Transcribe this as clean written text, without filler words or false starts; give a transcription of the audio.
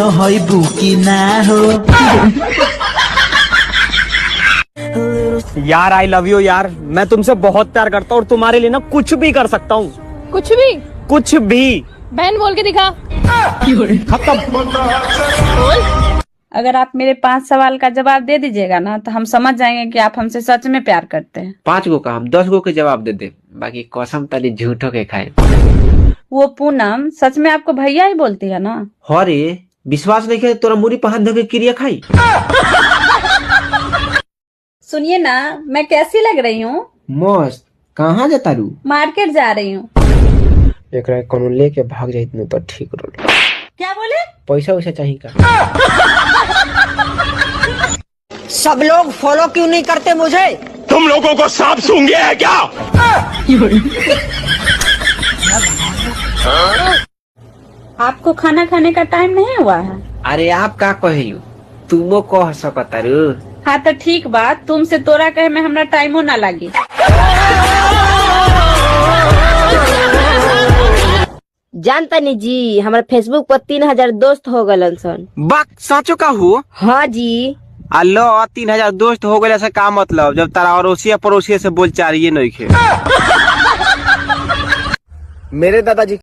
नहैबू की ना हो। यार आई लव यू यार, मैं तुमसे बहुत प्यार करता हूँ और तुम्हारे लिए ना कुछ भी कर सकता हूँ। कुछ भी? कुछ भी। बहन बोल के दिखा। खत्म। अगर आप मेरे 5 सवाल का जवाब दे दीजिएगा ना तो हम समझ जाएंगे कि आप हमसे सच में प्यार करते हैं। 5 गो का हम 10 गो के जवाब दे दे, बाकी कसम तली झूठो के खाए। वो पूनम सच में आपको भैया ही बोलती है ना? हरे विश्वास नहीं करे तोरा मुरी पहाड़ धके क्रिया खाई। सुनिए ना, मैं कैसी लग रही हूँ? मस्त। कहाँ जाता रू? मार्केट जा रही हूँ। एकरा कोनो लेके भाग जाइत न तो ठीक रहो। क्या बोले? पैसा वैसा चाहिए का? सब लोग फॉलो क्यों नहीं करते मुझे? तुम लोगों को सांप सूंघ गया है क्या? आपको खाना खाने का टाइम नहीं हुआ है? अरे आप का कहियो, तुमो कह सकता रू। हाँ तो ठीक बात, तुमसे तोरा कहे में हमरा टाइमो ना लगी। जानता नहीं जी, हमारे फेसबुक पर 3000 दोस्त हो गलन सन। बाक साचो का हो? हाँ जी। अल्लो 3000 दोस्त हो गए, ऐसा का मतलब जब तारा अड़ोसी पड़ोसी से बोल चारिये नहीं खे। मेरे दादाजी